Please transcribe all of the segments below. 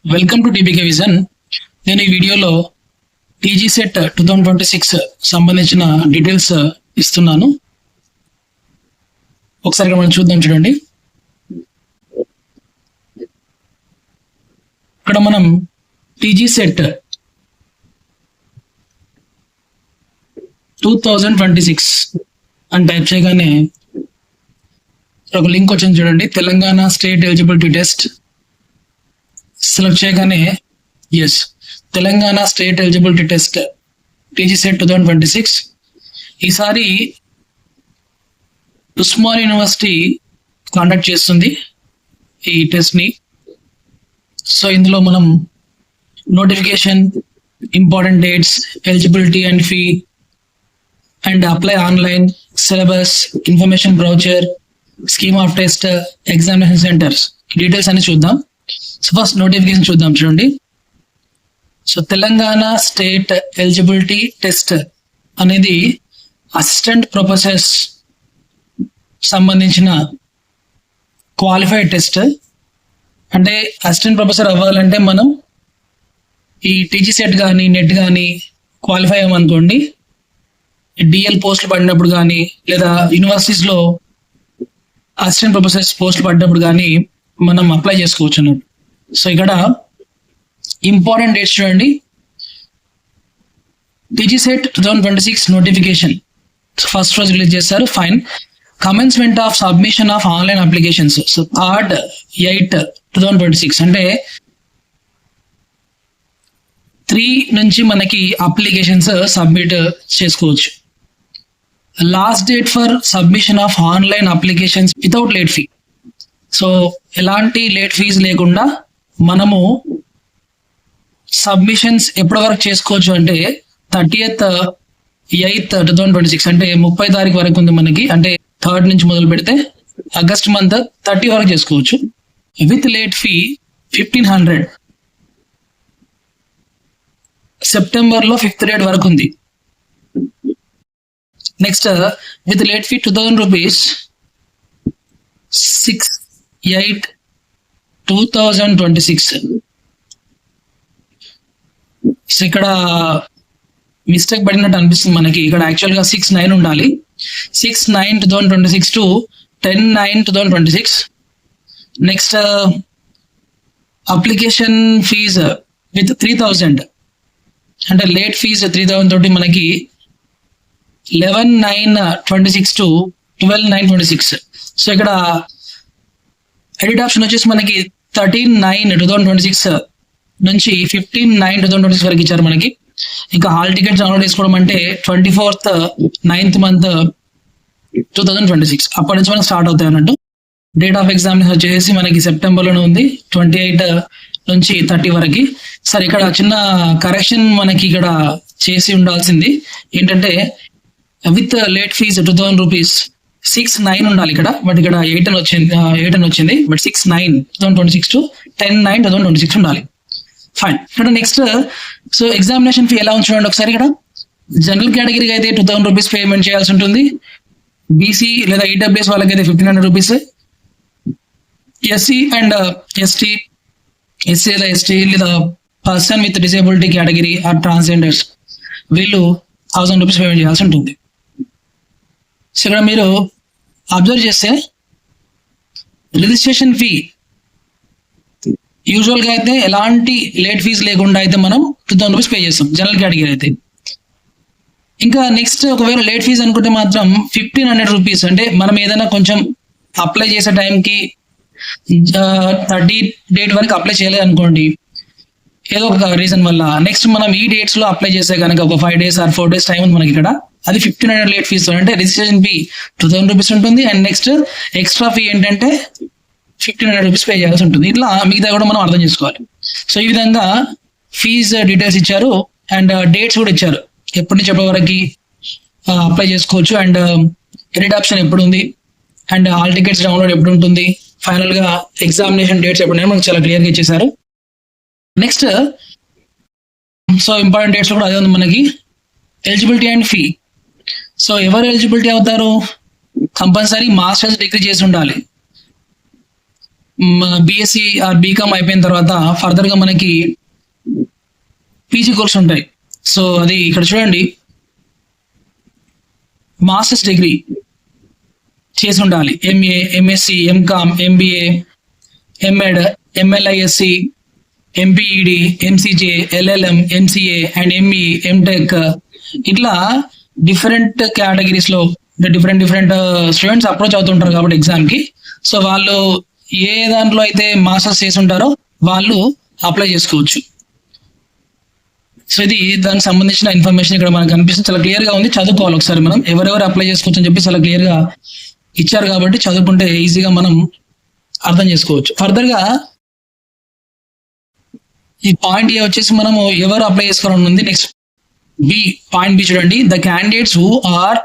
Welcome to TBK vision. నేను ఈ వీడియోలో టీజీ సెట్ 2026 సంబంధించిన డీటెయిల్స్ ఇస్తున్నాను. ఒకసారి మనం చూద్దాం. చూడండి, ఇక్కడ మనం టీజీ సెట్ 2026 అని టైప్ చేయగానే ఒక లింక్ వచ్చింది. చూడండి, Telangana state eligibility test select చేయగానే yes, Telangana state eligibility test TG SET 2026 ఈసారి ఉస్మానియా యూనివర్సిటీ కండక్ట్ చేస్తుంది ఈ టెస్ట్ని. సో ఇందులో మనం notification, important dates, eligibility and fee and apply online, syllabus, information brochure, scheme of test, examination centres details అన్ని చూద్దాం. So first notification చూద్దాం. చూడండి, so Telangana state eligibility test అనేది అసిస్టెంట్ ప్రొఫెసర్స్ సంబంధించిన క్వాలిఫైడ్ టెస్ట్. అంటే అసిస్టెంట్ ప్రొఫెసర్ అవ్వాలంటే మనం ఈ టీజీ సెట్ కానీ నెట్ కానీ క్వాలిఫై అయ్యామనుకోండి, డిఎల్ పోస్టులు పడినప్పుడు కానీ లేదా యూనివర్సిటీస్లో అసిస్టెంట్ ప్రొఫెసర్స్ పోస్టులు పడినప్పుడు కానీ మనం అప్లై చేసుకోవచ్చు అన్నట్టు. సో ఇక్కడ ఇంపార్టెంట్ డేట్స్ చూడండి. టీజీ సెట్ 2026 నోటిఫికేషన్ ఫస్ట్ రోజు రిలీజ్ చేస్తారు. Fine. Commencement of submission of online applications. So 3rd 8 2026 అంటే 3 నుంచి మనకి అప్లికేషన్స్ సబ్మిట్ చేసుకోవచ్చు. Last date for submission of online applications without late fee. So ఎలాంటి లేట్ ఫీజు లేకుండా మనము సబ్మిషన్స్ ఎప్పటి వరకు చేసుకోవచ్చు అంటే 30th 8 2026 అంటే 30 తారీఖు వరకు ఉంది మనకి. అంటే 3rd నుంచి మొదలు పెడితే ఆగస్ట్ మంత్ 30 వరకు చేసుకోవచ్చు. With late fee 1500. సెప్టెంబర్లో 5th డేట్ వరకు ఉంది. Next with late fee 2000 rupees 6/8/2026. So ఇక్కడ మిస్టేక్ పడినట్టు అనిపిస్తుంది మనకి. ఇక్కడ యాక్చువల్గా 6/9 ఉండాలి. 6/9/2026 to 10/9/2026. Next application fees with 3000 అంటే లేట్ ఫీజ్ 3000 తోటి మనకి 11/9/26 టు 12/9/26. సో ఇక్కడ ఎడిట్ ఆప్షన్ వచ్చేసి మనకి 13/9/2026 నుంచి 15/9/2026 వరకు ఇచ్చారు మనకి. ఇంకా హాల్ టికెట్స్ డౌన్లోడ్ చేసుకోవడం అంటే 24th 9th month 2026 అప్పటి నుంచి మనకి స్టార్ట్ అవుతాయి అన్నట్టు. డేట్ ఆఫ్ ఎగ్జామినేషన్ వచ్చేసి మనకి సెప్టెంబర్లోనే ఉంది, 28 నుంచి 30 వరకు. సరే, ఇక్కడ చిన్న కరెక్షన్ మనకి ఇక్కడ చేసి ఉండాల్సింది ఏంటంటే విత్ లేట్ ఫీజ్ 2000 రూపీస్ 6/9 ఉండాలి ఇక్కడ, బట్ ఇక్కడ 8 అని వచ్చింది. బట్ 6/9/2026 టు 10/9/2026 ఉండాలి. ఫైన్. ఇక్కడ నెక్స్ట్ సో ఎగ్జామినేషన్ ఫీ ఎలా ఉంచండి ఒకసారి. ఇక్కడ జనరల్ కేటగిరీకి అయితే 2000 రూపీస్ పేమెంట్ చేయాల్సి ఉంటుంది. బీసీ లేదా ఈడబ్ల్యూఎస్ వాళ్ళకైతే 1500 రూపీస్. ఎస్సీ అండ్ ఎస్టీ లేదా ఎస్టీ లేదా person with disability category or transgenders వీళ్ళు 1000 రూపీస్ పేమెంట్ చేయాల్సి ఉంటుంది. సో ఇక్కడ మీరు అబ్జర్వ్ చేస్తే రిజిస్ట్రేషన్ ఫీ యూజువల్గా అయితే ఎలాంటి లేట్ ఫీజు లేకుండా అయితే మనం 2000 రూపీస్ పే చేస్తాం జనరల్ కేటగిరీ అయితే. ఇంకా నెక్స్ట్ ఒకవేళ లేట్ ఫీజు అనుకుంటే మాత్రం 1500 రూపీస్. అంటే మనం ఏదైనా కొంచెం అప్లై చేసే టైంకి 30 డేట్ వరకు అప్లై చేయలేదు అనుకోండి, ఏదో ఒక రీజన్ వల్ల నెక్స్ట్ మనం ఈ డేట్స్ లో అప్లై చేస్తే కనుక ఒక 5 days ఆర్ 4 days టైం ఉంది మనకి. ఇక్కడ అది 1500 లేట్ ఫీజు. అంటే రిజిస్ట్రేషన్ ఫీ 2000 రూపీస్ ఉంటుంది అండ్ నెక్స్ట్ ఎక్స్ట్రా ఫీ ఏంటంటే 1500 రూపీస్ పే చేయాల్సి ఉంటుంది. ఇట్లా మిగతా కూడా మనం అర్థం చేసుకోవాలి. సో ఈ విధంగా ఫీజ్ డీటెయిల్స్ ఇచ్చారు అండ్ డేట్స్ కూడా ఇచ్చారు, ఎప్పటి నుంచి ఎప్పటి వరకు అప్లై చేసుకోవచ్చు అండ్ ఎడిట్ ఆప్షన్ ఎప్పుడు ఉంది అండ్ హాల్ టికెట్స్ డౌన్లోడ్ ఎప్పుడు ఉంటుంది, ఫైనల్ గా ఎగ్జామినేషన్ డేట్స్ ఎప్పుడు మనకు చాలా క్లియర్గా ఇచ్చేసారు. నెక్స్ట్ సో ఇంపార్టెంట్ డేట్స్ కూడా అదే ఉంది మనకి. Eligibility and fee. సో ఎవరు ఎలిజిబిలిటీ అవుతారు? కంపల్సరీ మాస్టర్స్ డిగ్రీ చేసి ఉండాలి. బిఎస్సి ఆర్ బీకామ్ అయిపోయిన తర్వాత ఫర్దర్ గా మనకి పీజీ కోర్స్ ఉంటాయి. సో అది ఇక్కడ చూడండి, మాస్టర్స్ డిగ్రీ చేసి ఉండాలి. MA, MSc, MCom, MBA, MEd, MLISc, MPEd, MCJ, LLM, MCA and ME, MTech, ఇట్లా డిఫరెంట్ కేటగిరీస్ లో డిఫరెంట్ స్టూడెంట్స్ అప్రోచ్ అవుతుంటారు కాబట్టి ఎగ్జామ్ కి. సో వాళ్ళు ఏ దాంట్లో అయితే మాస్టర్స్ చేసి ఉంటారో వాళ్ళు అప్లై చేసుకోవచ్చు. సో ఇది దానికి సంబంధించిన ఇన్ఫర్మేషన్ ఇక్కడ మనకు కనిపిస్తుంది, చాలా క్లియర్ గా ఉంది. చదువుకోవాలి ఒకసారి మనం, ఎవరెవరు అప్లై చేసుకోవచ్చు అని చెప్పి చాలా క్లియర్ గా ఇచ్చారు కాబట్టి చదువుకుంటే ఈజీగా మనం అర్థం చేసుకోవచ్చు. ఫర్దర్ గా ఈ పాయింట్ ఏ వచ్చేసి మనము ఎవరు అప్లై చేసుకోవాలని ఉంది. నెక్స్ట్ పాయింట్ బి చూడండి, the candidates who are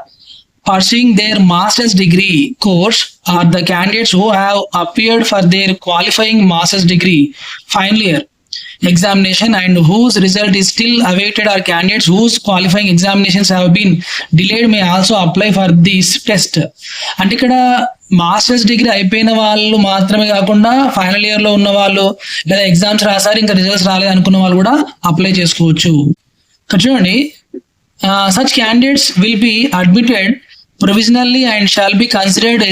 pursuing their master's degree course are the candidates who have appeared for their qualifying master's degree final year examination and whose result is still awaited, are candidates whose qualifying examinations have been delayed may also apply for this test. అంటే ఇక్కడ masters degree అయిపోయిన వాళ్ళు మాత్రమే కాకుండా final year లో ఉన్న వాళ్ళు లేదా ఎగ్జామ్స్ రాసారు ఇంకా రిజల్ట్స్ రాలేదు అనుకున్న వాళ్ళు కూడా అప్లై చేసుకోవచ్చు. ఇక్కడ చూడండి, such candidates will be admitted provisionally and shall be considered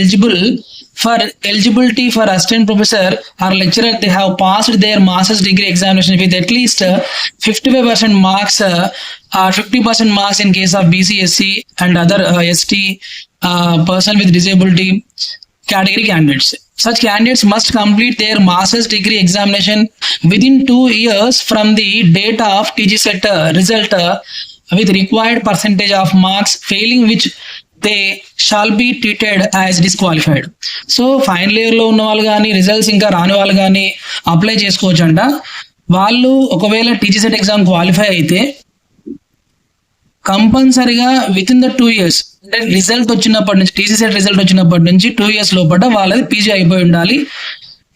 eligibility for assistant professor or lecturer. They have passed their master's degree examination with at least 55% marks or 50% marks in case of BC, SC and other ST person with disability category candidates. Such candidates must complete their master's degree examination within 2 years from the date of TGCET result with required percentage of marks, failing which they shall be treated as disqualified. So final year లో ఉన్న వాళ్ళు కానీ results ఇంకా రాని వాళ్ళు కానీ apply చేసుకోవచ్చు అంట. వాళ్ళు ఒకవేళ టీజీసెట్ ఎగ్జామ్ క్వాలిఫై అయితే కంపల్సరీగా విత్ ఇన్ ద 2 years, అంటే రిజల్ట్ వచ్చినప్పటి నుంచి టీజీసెట్ రిజల్ట్ వచ్చినప్పటి నుంచి 2 years లోపల వాళ్ళది పీజీ అయిపోయి ఉండాలి.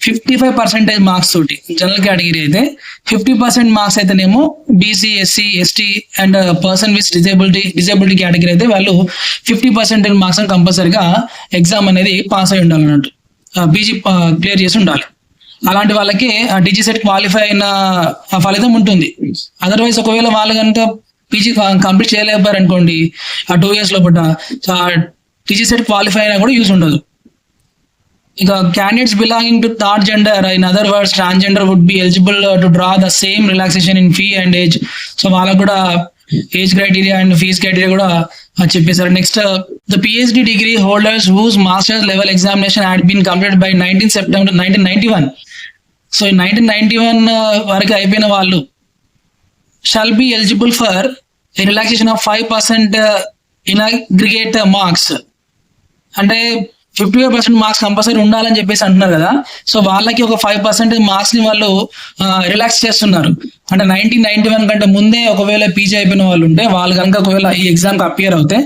55% మార్క్స్ తోటి జనరల్ కేటగిరీ అయితే, 50% మార్క్స్ అయితేనేమో BC, SC, ST and person with disability category అయితే వాళ్ళు 50% మార్క్స్ కంపల్సరీగా ఎగ్జామ్ అనేది పాస్ అయి ఉండాలి అన్నట్టు, పీజీ క్లియర్ చేసి ఉండాలి. అలాంటి వాళ్ళకి టీజీ సెట్ క్వాలిఫై అయిన ఫలితం ఉంటుంది. అదర్వైజ్ ఒకవేళ వాళ్ళు కనుక పీజీ కంప్లీట్ చేయలేకపోయారు అనుకోండి ఆ 2 years లోపల టీజీ సెట్ క్వాలిఫై అయినా కూడా యూజ్ ఉండదు. ఇక candidates belonging to third gender, in other words transgender would be eligible to draw the same relaxation in fee and age. So వాళ్ళకు కూడా age criteria and fees criteria కూడా చెప్పేశారు. Next, the PhD degree holders whose masters level examination had been completed by 19 September 1991. So 1991 వరకు అయిపోయిన వాళ్ళు shall be eligible for a relaxation of 5% in aggregate marks. అంటే 55% marks compulsory ఉండాలని చెప్పేసి అంటున్నారు కదా. సో వాళ్ళకి ఒక 5% మార్క్స్ ని వాళ్ళు రిలాక్స్ చేస్తున్నారు. అంటే 1991 కంటే ముందే ఒకవేళ పీజీ అయిపోయిన వాళ్ళు ఉంటే వాళ్ళు కనుక ఒకవేళ ఈ ఎగ్జామ్ కి అపియర్ అవుతే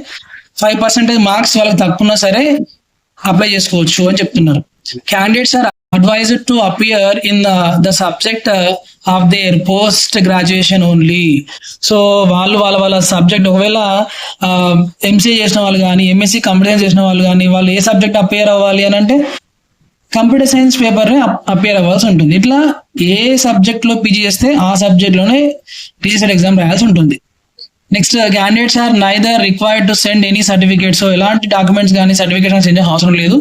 5% మార్క్స్ వాళ్ళకి తక్కువ సరే అప్లై చేసుకోవచ్చు అని చెప్తున్నారు. Candidates are advised to appear in the subject of their post graduation only. So వాళ్ళ సబ్జెక్ట్ ఒకవేళ ఎంసీఏ చేసిన వాళ్ళు కానీ ఎంఎస్సి కంప్యూటర్ సైన్స్ చేసిన వాళ్ళు కానీ వాళ్ళు ఏ సబ్జెక్ట్ అపియర్ అవ్వాలి అని అంటే కంప్యూటర్ సైన్స్ పేపర్ అపియర్ అవ్వాల్సి ఉంటుంది. ఇట్లా ఏ సబ్జెక్ట్ లో పీజీ చేస్తే ఆ సబ్జెక్ట్ లోనే టీజీసెట్ ఎగ్జామ్ రాయాల్సి ఉంటుంది. Next, candidates are neither required to send any certificate. So ఎలాంటి డాక్యుమెంట్స్ కానీ సర్టిఫికేట్స్ సెండ్ చేయాల్సిన అవసరం లేదు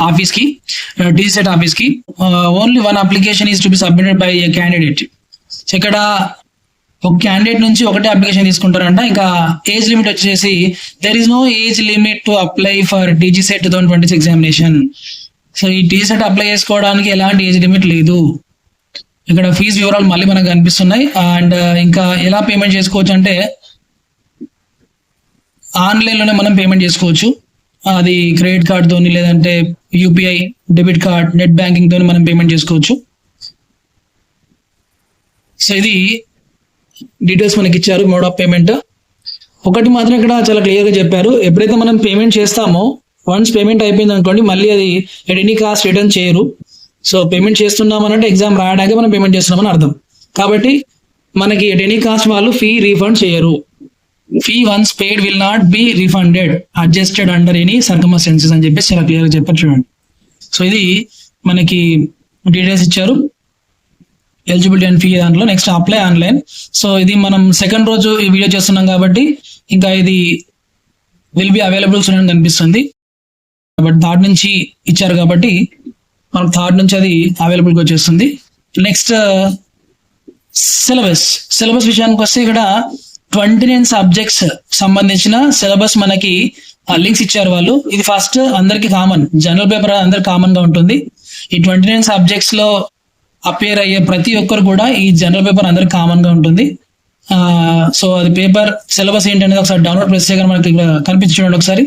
ఆఫీస్ కి, టీజీసెట్ ఆఫీస్ కి. Only 1 application is to be submitted by a candidate. So ఇక్కడ ఒక క్యాండిడేట్ నుంచి ఒకటే అప్లికేషన్ తీసుకుంటారంట. ఇంకా ఏజ్ లిమిట్ వచ్చేసి there is no age limit to apply for TGSET 2026 examination. So ఈ టీజీసెట్ అప్లై చేసుకోవడానికి ఎలాంటి ఏజ్ లిమిట్ లేదు. ఇక్కడ ఫీజు వివరాలు మళ్ళీ మనకు కనిపిస్తున్నాయి. అండ్ ఇంకా ఎలా పేమెంట్ చేసుకోవచ్చు అంటే ఆన్లైన్ లోనే మనం పేమెంట్ చేసుకోవచ్చు. అది క్రెడిట్ కార్డ్ తోని లేదంటే UPI, debit card, net banking తోని మనం పేమెంట్ చేసుకోవచ్చు. సో ఇది డీటెయిల్స్ మనకి ఇచ్చారు, మోడ్ ఆఫ్ పేమెంట్. ఒకటి మాత్రం ఇక్కడ చాలా క్లియర్ గా చెప్పారు, ఎప్పుడైతే మనం పేమెంట్ చేస్తామో వన్స్ పేమెంట్ అయిపోయింది అనుకోండి మళ్ళీ అది ఎట్ ఎనీ కాస్ట్ రిటర్న్ చేయరు. సో పేమెంట్ చేస్తున్నామనంటే ఎగ్జామ్ రాయడానికి మనం పేమెంట్ చేస్తున్నామని అర్థం. కాబట్టి మనకి ఎట్ ఎనీ కాస్ట్ వాళ్ళు ఫీ రీఫండ్ చేయరు. Fee once paid will not be refunded adjusted under any circumstances అని చెప్పేసి చాలా క్లియర్గా చెప్పారు చూడండి. సో ఇది మనకి డీటెయిల్స్ ఇచ్చారు, ఎలిజిబిలిటీ అండ్ ఫీ దాంట్లో. Next apply online. సో ఇది మనం సెకండ్ రోజు ఈ వీడియో చేస్తున్నాం కాబట్టి ఇంకా ఇది విల్ బి అవైలబుల్ సూన్ అని కనిపిస్తుంది. బట్ థర్డ్ నుంచి ఇచ్చారు కాబట్టి మనకు థర్డ్ నుంచి అది అవైలబుల్గా వచ్చేస్తుంది. నెక్స్ట్ సిలబస్ విషయానికి వస్తే ఇక్కడ 29 సబ్జెక్ట్స్ సంబంధించిన సిలబస్ మనకి లింక్స్ ఇచ్చారు వాళ్ళు. ఇది ఫస్ట్ అందరికి కామన్, జనరల్ పేపర్ అందరికి కామన్ గా ఉంటుంది. ఈ 29 సబ్జెక్ట్స్ లో అపేర్ అయ్యే ప్రతి ఒక్కరు కూడా ఈ జనరల్ పేపర్ అందరికి కామన్ గా ఉంటుంది. సో అది పేపర్ సిలబస్ ఏంటనేది ఒకసారి డౌన్లోడ్ ప్రెస్ చేయగానే మనకి ఇక్కడ కనిపించి చూడండి ఒకసారి.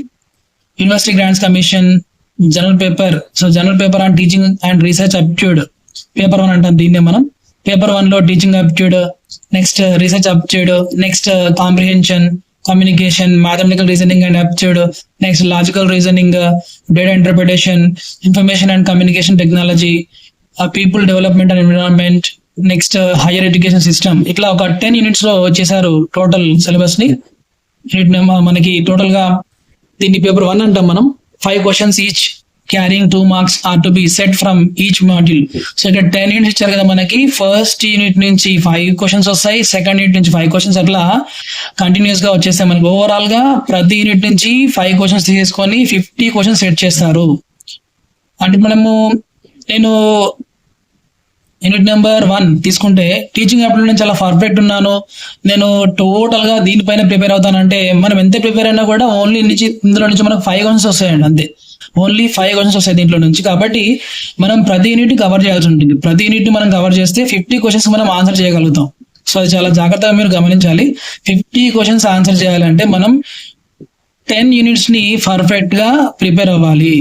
University grants commission general paper. So general paper and teaching and research aptitude paper 1 అంటాం దీన్నే మనం. పేపర్ 1 లో teaching aptitude, next research aptitude, next comprehension, communication, mathematical reasoning and aptitude, next logical reasoning, data interpretation, information and communication technology, people development and environment, next higher education system. ఇట్లా ఒక 10 units లో చేశారు total syllabus ని. మనకి total గా దీన్ని paper 1 అంటాం మనం. 5 questions each carrying 2 marks are to be set from each module. So ఇక్కడ 10 యూనిట్స్ ఇచ్చారు కదా మనకి. ఫస్ట్ యూనిట్ నుంచి 5 క్వశ్చన్స్ వస్తాయి, సెకండ్ యూనిట్ నుంచి 5 క్వశ్చన్స్, అట్లా కంటిన్యూస్ గా వచ్చేస్తాయి మనకి. ఓవరాల్ గా ప్రతి యూనిట్ నుంచి 5 క్వశ్చన్స్ తీసుకొని 50 క్వశ్చన్స్ సెట్ చేస్తారు. అంటే నేను యూనిట్ నెంబర్ 1 తీసుకుంటే టీచింగ్ యాప్టిట్యూడ్ నేను చాలా పర్ఫెక్ట్ ఉన్నాను, నేను టోటల్ గా దీనిపైన ప్రిపేర్ అవుతానంటే మనం ఎంత ప్రిపేర్ అయినా కూడా ఓన్లీ ఇందులో నుంచి మనకు 5 క్వశ్చన్స్ వస్తాయండి అంతే. ఓన్లీ 5 క్వశ్చన్స్ వస్తాయి దీంట్లో నుంచి. కాబట్టి మనం ప్రతి యూనిట్ కవర్ చేయాల్సి ఉంటుంది. ప్రతి యూనిట్ మనం కవర్ చేస్తే 50 క్వశ్చన్స్ మనం ఆన్సర్ చేయగలుగుతాం. సో అది చాలా జాగ్రత్తగా మీరు గమనించాలి. 50 క్వశ్చన్స్ ఆన్సర్ చేయాలంటే మనం 10 యూనిట్స్ ని పర్ఫెక్ట్ గా ప్రిపేర్ అవ్వాలి.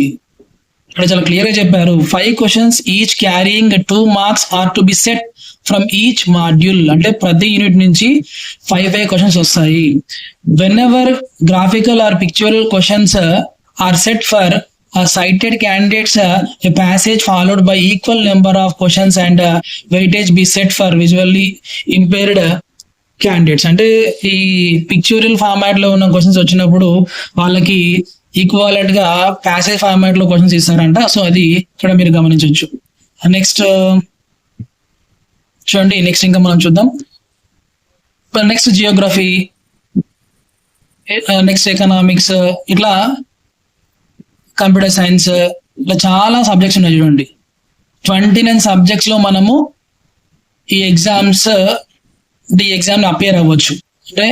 ఇక్కడ చాలా క్లియర్ గా చెప్పారు. 5 questions each carrying 2 marks are to be set from each module. అంటే ప్రతి యూనిట్ నుంచి 5 క్వశ్చన్స్ వస్తాయి. Whenever graphical or pictorial questions are set for cited candidates, a passage followed by equal number of questions and weightage be set for visually impaired candidates. అంటే ఈ పిక్చరల్ format లో ఉన్న questions వచ్చినప్పుడు వాళ్ళకి equivalent గా passage format లో questions ఇస్తారంట. So అది ఇక్కడ మీరు గమనించవచ్చు. నెక్స్ట్ చూడండి, నెక్స్ట్ ఇంకా మనం చూద్దాం. నెక్స్ట్ జియోగ్రఫీ, నెక్స్ట్ ఎకనామిక్స్, ఇట్లా కంప్యూటర్ సైన్స్, ఇట్లా చాలా సబ్జెక్ట్స్ ఉన్నాయి చూడండి. 29 సబ్జెక్ట్స్ లో మనము ఈ ఎగ్జామ్ అపేర్ అవ్వచ్చు. అంటే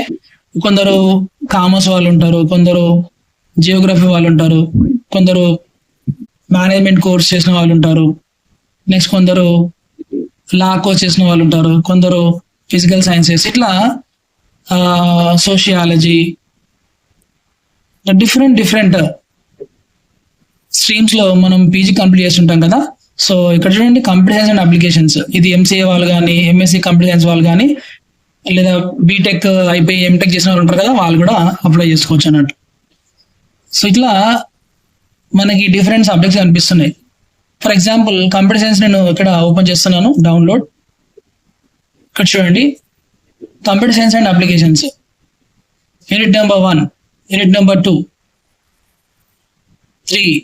కొందరు కామర్స్ వాళ్ళు ఉంటారు, కొందరు జియోగ్రఫీ వాళ్ళు ఉంటారు, కొందరు మేనేజ్మెంట్ కోర్స్ చేసిన వాళ్ళు ఉంటారు, నెక్స్ట్ కొందరు లా కోర్స్ చేసిన వాళ్ళు ఉంటారు, కొందరు ఫిజికల్ సైన్సెస్, ఇట్లా సోషియాలజీ, డిఫరెంట్ స్ట్రీమ్స్ లో మనం పీజీ కంప్లీట్ చేస్తుంటాం కదా. సో ఇక్కడ చూడండి, కంప్యూటర్ సైన్స్ అండ్ అప్లికేషన్స్, ఇది ఎంసీఏ వాళ్ళు కానీ, ఎంఎస్సీ కంప్యూటర్ సైన్స్ వాళ్ళు కానీ, లేదా బీటెక్ అయిపోయి ఎంటెక్ చేసిన వాళ్ళు ఉంటారు కదా, వాళ్ళు కూడా అప్లై చేసుకోవచ్చు అన్నట్టు. సో ఇట్లా మనకి డిఫరెంట్ సబ్జెక్ట్స్ కనిపిస్తున్నాయి. ఫర్ ఎగ్జాంపుల్ కంప్యూటర్ సైన్స్ నేను ఇక్కడ ఓపెన్ చేస్తున్నాను, డౌన్లోడ్. ఇక్కడ చూడండి, computer science and applications, unit number 1, unit number 2, 3,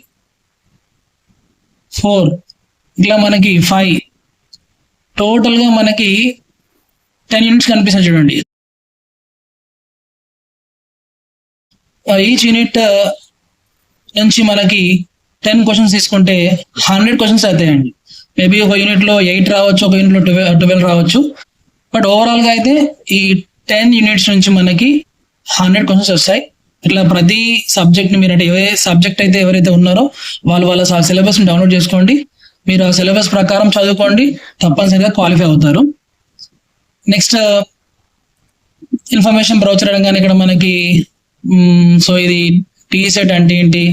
4, ఇట్లా మనకి 5, టోటల్ గా మనకి 10 యూనిట్స్ కనిపిస్తాయి చూడండి. ఈచ్ యూనిట్ నుంచి మనకి 10 క్వశ్చన్స్ తీసుకుంటే 100 క్వశ్చన్స్ అవుతాయండి. మేబీ ఒక యూనిట్ లో 8 రావచ్చు, ఒక యూనిట్ లో 12 రావచ్చు. బట్ ఓవరాల్ గా అయితే ఈ 10 యూనిట్స్ నుంచి మనకి 100 క్వశ్చన్స్ వస్తాయి. ఇట్లా ప్రతి సబ్జెక్ట్ ని మీరు అంటే ఏ సబ్జెక్ట్ అయితే ఎవరైతే ఉన్నారో వాళ్ళ సిలబస్ ని డౌన్లోడ్ చేసుకోండి. మీరు ఆ సిలబస్ ప్రకారం చదువుకోండి, తప్పనిసరిగా క్వాలిఫై అవుతారు. నెక్స్ట్ ఇన్ఫర్మేషన్ బ్రౌచర్ అనగానే ఇక్కడ మనకి సో ఇది టీసెట్ అంటే ఏంటి,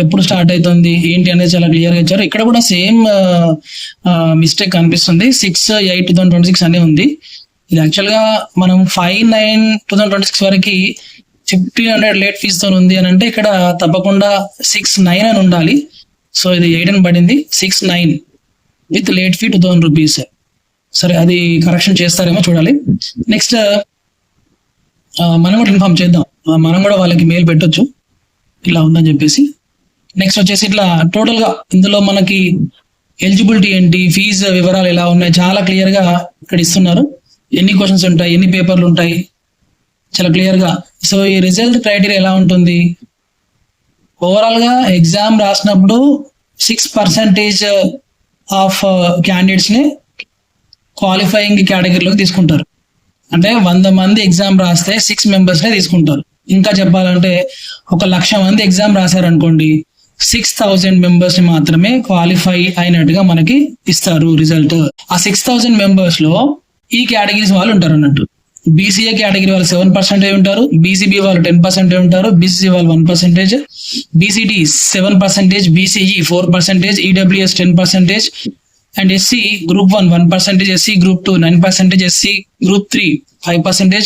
ఎప్పుడు స్టార్ట్ అవుతుంది ఏంటి అనేది చాలా క్లియర్ గా ఇచ్చారు. ఇక్కడ కూడా సేమ్ మిస్టేక్ కనిపిస్తుంది, 6/8/2026 అనే ఉంది. ఇది యాక్చువల్ గా మనం 5/9/2026 వరకు 1500 లేట్ ఫీజుతో ఉంది అని అంటే ఇక్కడ తప్పకుండా 6/9 అని ఉండాలి. సో ఇది 8 అని పడింది, 6/9 విత్ లేట్ ఫీ 2000 రూపీస్. సరే, అది కరెక్షన్ చేస్తారేమో చూడాలి. నెక్స్ట్ మనం కూడా ఇన్ఫార్మ్ చేద్దాం, మనం కూడా వాళ్ళకి మెయిల్ పెట్టొచ్చు ఇలా ఉందని చెప్పేసి. నెక్స్ట్ వచ్చేసి ఇట్లా టోటల్ గా ఇందులో మనకి ఎలిజిబిలిటీ ఏంటి, ఫీజు వివరాలు ఎలా ఉన్నాయి, చాలా క్లియర్ గా ఇక్కడ ఇస్తున్నారు. ఎన్ని క్వశ్చన్స్ ఉంటాయి, ఎన్ని పేపర్లు ఉంటాయి, చాలా క్లియర్ గా. సో ఈ రిజల్ట్ క్రైటీరియా ఎలా ఉంటుంది, ఓవరాల్ గా ఎగ్జామ్ రాసినప్పుడు 6% ఆఫ్ క్యాండిడేట్స్ ని క్వాలిఫైయింగ్ కేటగిరీలోకి తీసుకుంటారు. అంటే 100 మంది ఎగ్జామ్ రాస్తే 6 మెంబర్స్ నే తీసుకుంటారు. ఇంకా చెప్పాలంటే 1,00,000 మంది ఎగ్జామ్ రాశారనుకోండి, 6,000 మెంబర్స్ ని మాత్రమే క్వాలిఫై అయినట్టుగా మనకి ఇస్తారు రిజల్ట్. ఆ 6,000 మెంబర్స్ లో ఈ కేటగిరీస్ వాళ్ళు ఉంటారు అన్నట్టు. బీసీఏ కేటగిరీ వాళ్ళు 7% ఉంటారు, బీసీబీ వాళ్ళు 10% ఉంటారు, బీసీసీ వాళ్ళు 1%, BCD 7%, BCE 4%, EWS 10%, and SC group 1 1%, SC group 2 9%, SC group 3 5%,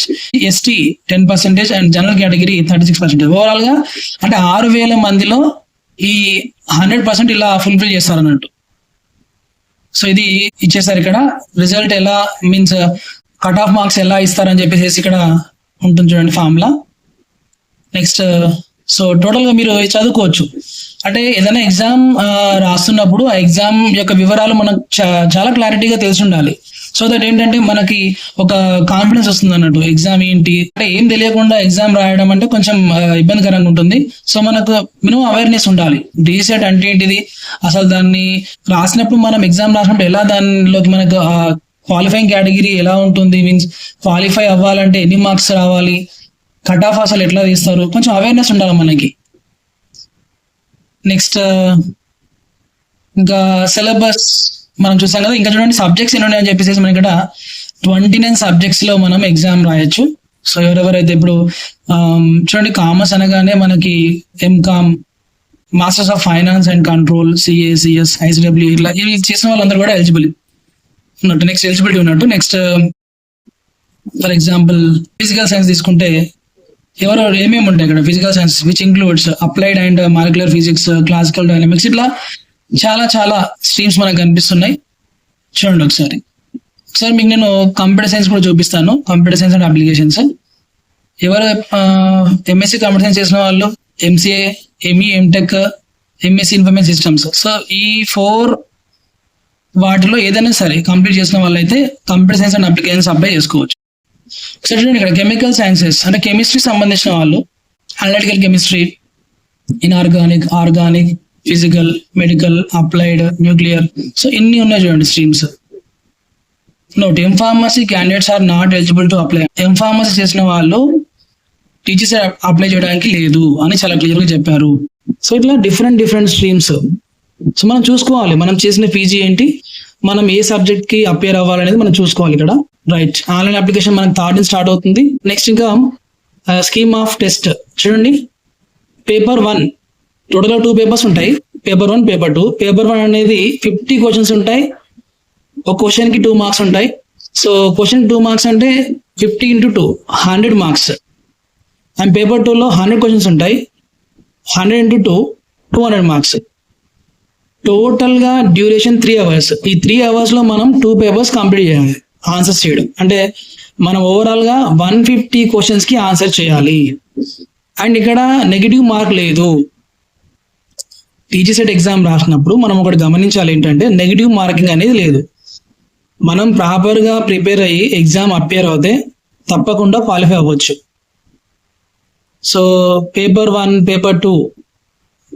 ST 10%, and general category 36%. Overall గా అంటే 6,000 మందిలో ఈ 100% ఇలా ఫుల్ఫిల్ చేస్తారు అన్నట్టు. సో ఇది ఇచ్చేసారు ఇక్కడ. రిజల్ట్ ఎలా మీన్స్ కట్ ఆఫ్ మార్క్స్ ఎలా ఇస్తారని చెప్పేసి ఇక్కడ ఉంటుంది చూడండి ఫార్ములా. నెక్స్ట్ సో టోటల్ గా మీరు చదువుకోవచ్చు. అంటే ఏదైనా ఎగ్జామ్ రాస్తున్నప్పుడు ఆ ఎగ్జామ్ యొక్క వివరాలు మనకు చాలా క్లారిటీగా తెలిసి ఉండాలి. సో దట్ ఏంటంటే మనకి ఒక కాన్ఫిడెన్స్ వస్తుంది అన్నట్టు. ఎగ్జామ్ ఏంటి అంటే ఏం తెలియకుండా ఎగ్జామ్ రాయడం అంటే కొంచెం ఇబ్బందికరంగా ఉంటుంది. సో మనకు మినిమం అవేర్నెస్ ఉండాలి. డీసెట్ అంటే ఏంటిది, అసలు దాన్ని రాసినప్పుడు మనం ఎగ్జామ్ రాసినప్పుడు ఎలా దానిలోకి మనకు క్వాలిఫైయింగ్ కేటగిరీ ఎలా ఉంటుంది, మీన్స్ క్వాలిఫై అవ్వాలంటే ఎన్ని మార్క్స్ రావాలి, కట్ ఆఫ్ అసలు ఎట్లా తీస్తారు, కొంచెం అవేర్నెస్ ఉండాలి మనకి. నెక్స్ట్ ఇంకా సిలబస్ మనం చూసాం కదా. ఇంకా చూడండి సబ్జెక్ట్స్ ఎన్ని ఉన్నాయని చెప్పేసి మనం ఇక్కడ 29 సబ్జెక్ట్స్ లో మనం ఎగ్జామ్ రాయొచ్చు. సో ఎవరెవరైతే ఇప్పుడు చూడండి కామర్స్ అనగానే మనకి MCom, masters of finance and control, CA, CS, ICW ఇట్లా ఇవి చేసిన వాళ్ళందరూ కూడా ఎలిజిబుల్ ఉన్నట్టు. నెక్స్ట్ ఎలిజిబిలిటీ ఉన్నట్టు. Next for example physical science తీసుకుంటే ఎవరు ఏమేమి ఉంటాయి ఇక్కడ, physical science which includes applied and molecular physics, classical dynamics, ఇట్లా చాలా చాలా స్ట్రీమ్స్ మనకు కనిపిస్తున్నాయి. చూడండి ఒకసారి మీకు నేను కంప్యూటర్ సైన్స్ కూడా చూపిస్తాను. Computer science and applications. ఎవరు ఎంఎస్సి కంప్యూటర్ సైన్స్ చేసిన వాళ్ళు MCA, ME, MTech, MSc information systems. So ఈ 4 వాటిలో ఏదైనా సరే కంప్లీట్ చేసిన వాళ్ళైతే computer science and applications apply చేసుకోవచ్చు. సో చూడండి ఇక్కడ కెమికల్ సైన్సెస్ అంటే కెమిస్ట్రీ సంబంధించిన వాళ్ళు analytical chemistry, inorganic, organic, physical, medical, applied, nuclear. So ఇన్ని ఉన్నాయి చూడండి streams. Note M Pharmacy candidates are not eligible to apply. M Pharmacy చేసిన వాళ్ళు టీచర్స్ అప్లై చేయడానికి లేదు అని చాలా క్లియర్ గా చెప్పారు. సో ఇట్లా డిఫరెంట్ స్ట్రీమ్స్. సో మనం చూసుకోవాలి మనం చేసిన పీజీ ఏంటి, మనం ఏ సబ్జెక్ట్ కి అపేర్ అవ్వాలనేది మనం చూసుకోవాలి ఇక్కడ. రైట్, ఆన్లైన్ అప్లికేషన్ మనకి 3rd స్టార్ట్ అవుతుంది. నెక్స్ట్ ఇంకా స్కీమ్ ఆఫ్ టెస్ట్ చూడండి. పేపర్ 1 టోటల్ 2 పేపర్స్ ఉంటాయి, పేపర్ 1, పేపర్ 2. పేపర్ 1 అనేది 50 క్వశ్చన్స్ ఉంటాయి, ఒక క్వశ్చన్ కి 2 మార్క్స్ ఉంటాయి. సో క్వశ్చన్ 2 మార్క్స్ అంటే 50 into 2 100 మార్క్స్. అండ్ పేపర్ 2లో 100 క్వశ్చన్స్ ఉంటాయి, 100 into 2 200 మార్క్స్. టోటల్ గా డ్యూరేషన్ 3 hours. ఈ 3 hours లో మనం 2 పేపర్స్ కంప్లీట్ చేయాలి ఆన్సర్స్ చేయడం. అంటే మనం ఓవరాల్ గా 150 క్వశ్చన్స్ కి ఆన్సర్ చేయాలి. అండ్ ఇక్కడ నెగిటివ్ మార్క్ లేదు. టీజీసెట్ ఎగ్జామ్ రాసినప్పుడు మనం ఒకటి గమనించాలి ఏంటంటే నెగిటివ్ మార్కింగ్ అనేది లేదు. మనం ప్రాపర్ గా ప్రిపేర్ అయ్యి ఎగ్జామ్ అపియర్ అవుతే తప్పకుండా క్వాలిఫై అవ్వచ్చు. So paper 1, paper 2.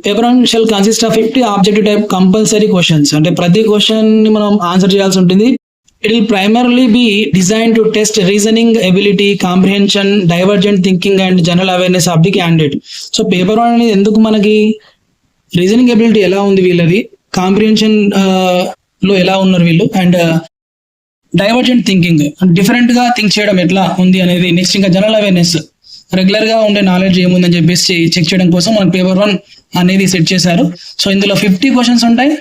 Paper 1 shall consist of 50 objective type compulsory questions. అంటే ప్రతి క్వశ్చన్ ని మనం ఆన్సర్ చేయాల్సి ఉంటుంది. It will primarily be design to test reasoning ability, comprehension, divergent thinking and general awareness of the candidate. So paper 1 అనేది ఎందుకు మనకి reasoning ability ఎలా ఉంది వీళ్ళది, కాంప్రిహెన్షన్ లో ఎలా ఉన్నారు వీళ్ళు, అండ్ డైవర్జెంట్ థింకింగ్ డిఫరెంట్ గా థింక్ చేయడం ఎట్లా ఉంది అనేది. నెక్స్ట్ ఇంకా జనరల్ అవేర్నెస్, రెగ్యులర్ గా ఉండే నాలెడ్జ్ ఏముందని చెప్పేసి చెక్ చేయడం కోసం మనం పేపర్ 1 అనేది సెట్ చేశారు. సో ఇందులో 50 క్వశ్చన్స్ ఉంటాయి.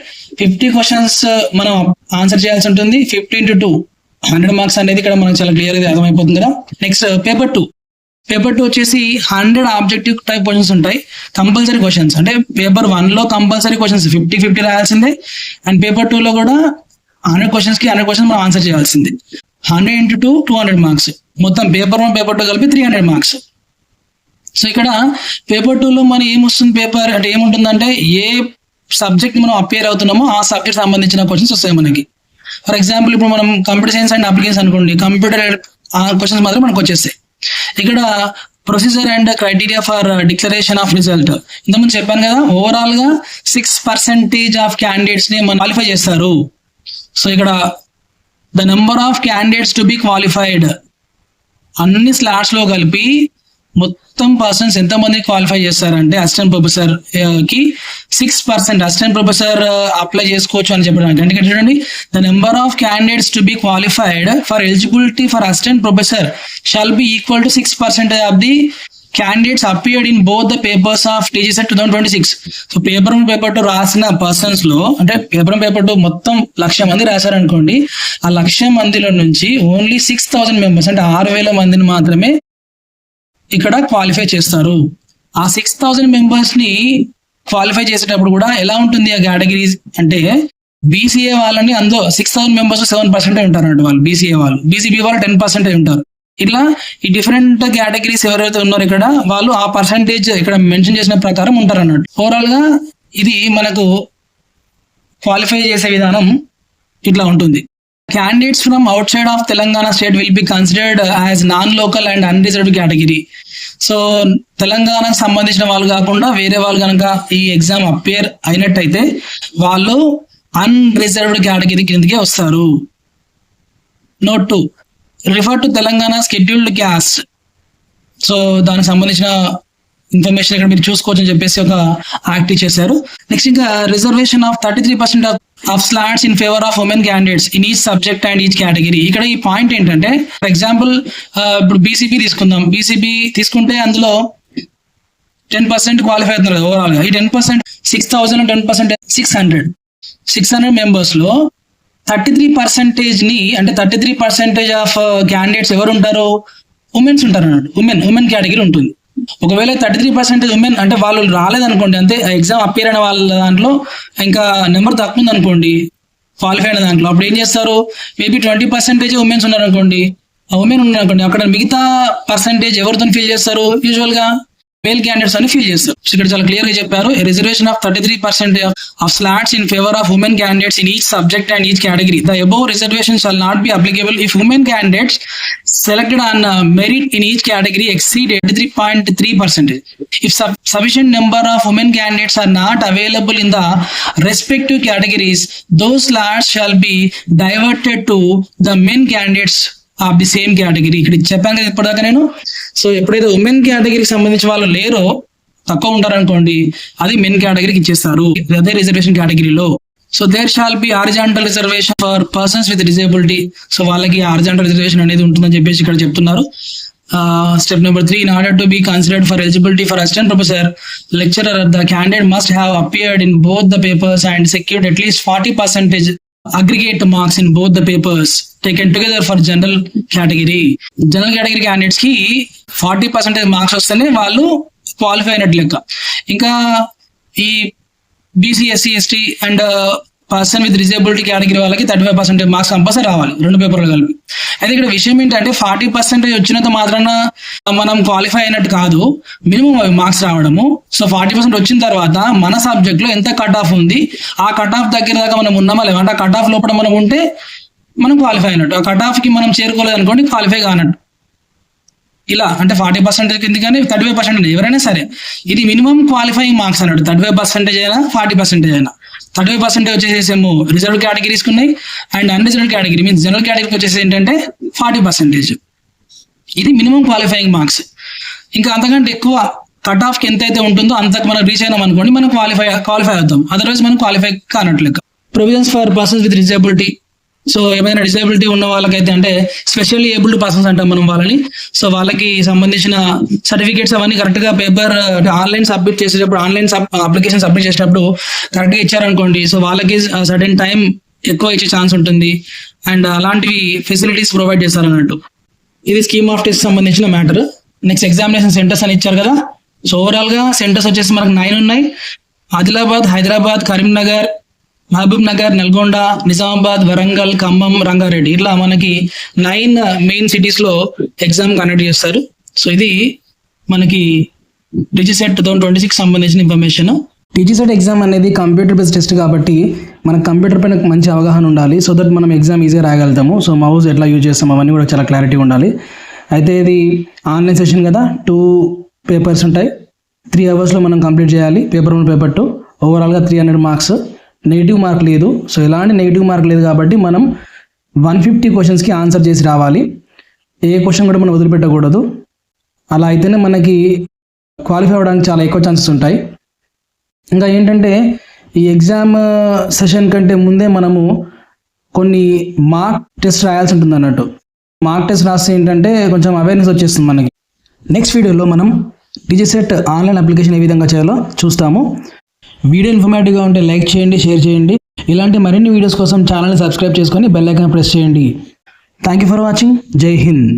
50 క్వశ్చన్స్ మనం ఆన్సర్ చేయాల్సి ఉంటుంది. 50 into 2 100 మార్క్స్ అనేది ఇక్కడ మనకు చాలా క్లియర్ గా అర్థమైపోతుంది కదా. Next paper 2. పేపర్ 2 వచ్చేసి 100 ఆబ్జెక్టివ్ టైప్ క్వశ్చన్స్ ఉంటాయి, కంపల్సరీ క్వశ్చన్స్. అంటే పేపర్ 1 లో కంపల్సరీ క్వశ్చన్స్ 50 రాయాల్సిందే. అండ్ పేపర్ 2 లో కూడా 100 క్వశ్చన్స్ కి 100 క్వశ్చన్స్ మనం ఆన్సర్ చేయాల్సిందే. 100 into 2 200 మార్క్స్. మొత్తం పేపర్ 1, పేపర్ 2 కలిపి 300 మార్క్స్. సో ఇక్కడ పేపర్ 2 లో మన ఏమొస్తుంది పేపర్ అంటే ఏముంటుందంటే ఏ సబ్జెక్ట్ మనం అపేర్ అవుతున్నామో ఆ సబ్జెక్ట్ సంబంధించిన క్వశ్చన్స్ వస్తాయి మనకి. ఫర్ ఎగ్జాంపుల్ ఇప్పుడు మనం కంప్యూటర్ సైన్స్ అండ్ అప్లికేషన్స్ అనుకోండి, కంప్యూటర్ ఆ క్వశ్చన్స్ మాత్రం మనకు వచ్చేస్తాయి. ఇక్కడ procedure and criteria for declaration of result ఇంతకుముందు చెప్పాను కదా, ఓవరాల్ గా 6% ఆఫ్ క్యాండిడేట్స్ ని మనం క్వాలిఫై చేస్తారు. సో ఇక్కడ the number of candidates to be qualified అన్ని స్లాట్స్ లో కలిపి మొత్తం పర్సన్స్ ఎంతమంది క్వాలిఫై చేస్తారంటే అసిస్టెంట్ ప్రొఫెసర్ కి 6% అసిస్టెంట్ ప్రొఫెసర్ అప్లై చేసుకోవచ్చు అని చెప్పడానికి. అంటే చూడండి, the number of candidates to be qualified for eligibility for assistant professor shall be equal to 6% of the candidates appeared in both the papers of TGCET 2026. So paper 1 paper 2 రాసిన persons లో, అంటే paper 1 paper 2 మొత్తం 1,00,000 మంది రాశారనుకోండి, ఆ 1,00,000 మందిలో నుంచి only 6,000 members అంటే 6,000 మందిని మాత్రమే ఇక్కడ క్వాలిఫై చేస్తారు. ఆ 6,000 మెంబర్స్ ని క్వాలిఫై చేసేటప్పుడు కూడా ఎలా ఉంటుంది ఆ కేటగిరీస్ అంటే, BCA వాళ్ళని అందులో 6,000 మెంబర్స్ 7% ఉంటారు అన్నట్టు వాళ్ళు, BCA వాళ్ళు. BCB వాళ్ళు 10% ఉంటారు. ఇట్లా ఈ డిఫరెంట్ కేటగిరీస్ ఎవరైతే ఉన్నారో ఇక్కడ వాళ్ళు ఆ పర్సంటేజ్ ఇక్కడ మెన్షన్ చేసిన ప్రకారం ఉంటారు అన్నట్టు. ఓవరాల్ గా ఇది మనకు క్వాలిఫై చేసే విధానం ఇట్లా ఉంటుంది. Candidates from outside of Telangana state will be considered as non-local and unreserved category. So తెలంగాణకు సంబంధించిన వాళ్ళు కాకుండా వేరే వాళ్ళు కనుక ఈ ఎగ్జామ్ అపేర్ అయినట్టయితే వాళ్ళు అన్రిజర్వ్డ్ కేటగిరీ కిందకే వస్తారు. Note 2, refer to Telangana scheduled caste. So దానికి సంబంధించిన ఇన్ఫర్మేషన్ ఇక్కడ మీరు చూసుకోవచ్చు అని చెప్పేసి ఒక యాక్ట్ చేశారు. నెక్స్ట్ ఇంకా reservation of 33% of slots in favour of women candidates in each subject and each category. ఇక్కడ ఈ పాయింట్ ఏంటంటే, ఫర్ ఎగ్జాంపుల్ ఇప్పుడు BCB తీసుకుందాం. BCB తీసుకుంటే అందులో 10% క్వాలిఫై అవుతున్నారు ఓవరాల్ గా. ఈ 10% 6,000 10% 600 మెంబర్స్ లో 33% ని, అంటే 33% ఆఫ్ క్యాండిడేట్స్ ఎవరు ఉంటారు? ఉమెన్స్ ఉంటారు అన్నట్టు. ఉమెన్ కేటగిరీ ఉంటుంది. ఒకవేళ 33% ఉమెన్ అంటే వాళ్ళు రాలేదనుకోండి, అంతే ఎగ్జామ్ అపేర్ అయిన వాళ్ళ దాంట్లో ఇంకా నెంబర్ తక్కువ ఉంది అనుకోండి క్వాలిఫై అయిన దాంట్లో, అప్పుడు ఏం చేస్తారు? మేబీ 20% ఉమెన్స్ ఉన్నారు అనుకోండి, ఆ ఉమెన్ ఉన్నారు అనుకోండి, అక్కడ మిగతా పర్సంటేజ్ ఎవరితో ఫిల్ చేస్తారు? యూజువల్ గా మేల్ క్యాండిడేట్స్ అని ఫిల్ చేస్తారు. ఇక్కడ చాలా క్లియర్ గా చెప్పారు, reservation of 33% of slots in favour of women candidates in each subject and each category. The above reservation shall not be applicable if women candidates selected on merit in each category exceed 83.3%. If sufficient number of women candidates are not available in the respective categories, those slots shall be diverted to the men candidates of the same category. ఇక్కడ చెప్పాను కదా ఇప్పటిదాకా నేను. So ఎప్పుడైతే women కేటగిరీకి సంబంధించి వాళ్ళు లేరో, తక్కువ ఉంటారనుకోండి, అది మెన్ కేటగిరీకి ఇచ్చేస్తారు అదే రిజర్వేషన్ కేటగిరీలో. So there shall be horizontal reservation for persons with disability. So వాళ్ళకి హారిజాంటల్ రిజర్వేషన్ అనేది ఉంటుందని చెప్పేసి ఇక్కడ చెప్తున్నారు. Step number 3, in order to be considered for eligibility for assistant professor lecturer, the candidate must have appeared in both the papers and secured at least 40% aggregate marks in both the papers taken together for general category. General category candidates కి 40% marks వస్తేనే వాళ్ళు qualify అయినట్లు లెక్క. ఇంకా ఈ BC, SC, ST and person with disability category వాళ్ళకి 35% marks compulsory రావాలి 2 పేపర్లు కలిపి. అయితే ఇక్కడ విషయం ఏంటంటే 40% వచ్చినంత మాత్రాన మనం క్వాలిఫై అయినట్టు కాదు, మినిమం మార్క్స్ రావడము. సో 40% వచ్చిన తర్వాత మన సబ్జెక్ట్ లో ఎంత కట్ ఆఫ్ ఉంది, ఆ కట్ ఆఫ్ దగ్గర దాకా మనం ఉన్నామా లేదంటే ఆ కట్ ఆఫ్ లోపల మనం ఉంటే మనం క్వాలిఫై అయినట్టు. ఆ కట్ ఆఫ్ కి మనం చేరుకోలేదు అనుకోండి, క్వాలిఫై కానట్టు. ఇలా అంటే 40% కింద కానీ 35% ఎవరైనా సరే ఇది మినిమం క్వాలిఫైయింగ్ మార్క్స్ అన్నట్టు. 35% అయినా 40% అయినా. 35% వచ్చేసేమో రిజర్వ్ కేటగిరీస్ ఉన్నాయి, and unreserved category means general కేటగిరీకి వచ్చేసి ఏంటంటే 40%. ఇది మినిమం క్వాలిఫైయింగ్ మార్క్స్. ఇంకా అంతకంటే ఎక్కువ కట్ ఆఫ్ కి ఎంతైతే ఉంటుందో అంతకు మనం రీచ్ అయినాం అనుకోండి, మనం క్వాలిఫై అవుతాం. అదర్వైజ్ మనం క్వాలిఫై కానట్లు. Provisions for persons with disability. So ఏమైనా డిజేబిలిటీ ఉన్న వాళ్ళకైతే, అంటే స్పెషల్లీ ఏబుల్డ్ పర్సన్స్ అంటాం మనం వాళ్ళని. సో వాళ్ళకి సంబంధించిన సర్టిఫికేట్స్ అవన్నీ కరెక్ట్ గా పేపర్ ఆన్లైన్ సబ్మిట్ చేసేటప్పుడు, ఆన్లైన్ అప్లికేషన్ సబ్మిట్ చేసేటప్పుడు కరెక్ట్ గా ఇచ్చారనుకోండి, సో వాళ్ళకి సర్టెన్ టైం ఎక్కువ ఇచ్చే ఛాన్స్ ఉంటుంది. అండ్ అలాంటివి ఫెసిలిటీస్ ప్రొవైడ్ చేస్తారు అన్నట్టు. ఇది స్కీమ్ ఆఫ్ టెస్ట్ సంబంధించిన మ్యాటర్. నెక్స్ట్ ఎగ్జామినేషన్ సెంటర్స్ అని ఇచ్చారు కదా. సో ఓవరాల్ గా సెంటర్స్ వచ్చేసి మనకు 9 ఉన్నాయి. ఆదిలాబాద్, హైదరాబాద్, కరీంనగర్, మహబూబ్ నగర్, నల్గొండ, నిజామాబాద్, వరంగల్, ఖమ్మం, రంగారెడ్డి, ఇట్లా మనకి 9 మెయిన్ సిటీస్ లో ఎగ్జామ్ కండక్ట్ చేస్తారు. సో ఇది మనకి TGCET 2026 సంబంధించిన ఇన్ఫర్మేషన్. టీజీసెట్ ఎగ్జామ్ అనేది కంప్యూటర్ బేస్డ్ టెస్ట్ కాబట్టి మనకు కంప్యూటర్ పైన మంచి అవగాహన ఉండాలి. సో దట్ మనం ఎగ్జామ్ ఈజీగా రాయగలుగుతాము. సో మౌస్ ఎట్లా యూజ్ చేస్తాం అవన్నీ కూడా చాలా క్లారిటీ ఉండాలి. అయితే ఇది ఆన్లైన్ సెషన్ కదా, 2 పేపర్స్ ఉంటాయి. 3 అవర్స్లో మనం కంప్లీట్ చేయాలి. పేపర్ 1 పేపర్ 2 ఓవరాల్గా 300 మార్క్స్. నెగిటివ్ మార్క్ లేదు. సో ఎలాంటి నెగిటివ్ మార్క్ లేదు కాబట్టి మనం 150 క్వశ్చన్స్కి ఆన్సర్ చేసి రావాలి. ఏ క్వశ్చన్ కూడా మనం వదిలిపెట్టకూడదు. అలా అయితేనే మనకి క్వాలిఫై అవ్వడానికి చాలా ఎక్కువ ఛాన్సెస్ ఉంటాయి. ఇంకా ఏంటంటే ఈ ఎగ్జామ్ సెషన్ కంటే ముందే మనము కొన్ని మార్క్ టెస్ట్ రాయాల్సి ఉంటుంది అన్నట్టు. మార్క్ టెస్ట్ రాస్తే ఏంటంటే కొంచెం అవేర్నెస్ వచ్చేస్తుంది మనకి. నెక్స్ట్ వీడియోలో మనం టీజీసెట్ ఆన్లైన్ అప్లికేషన్ ఏ విధంగా చేయాలో చూస్తాము. వీడియో ఇన్ఫర్మేటివ్గా ఉంటే లైక్ చేయండి, షేర్ చేయండి. ఇలాంటి మరిన్ని వీడియోస్ కోసం ఛానల్ని సబ్స్క్రైబ్ చేసుకొని బెల్ ఐకాన్ ప్రెస్ చేయండి. Thank you for watching. జై హింద్.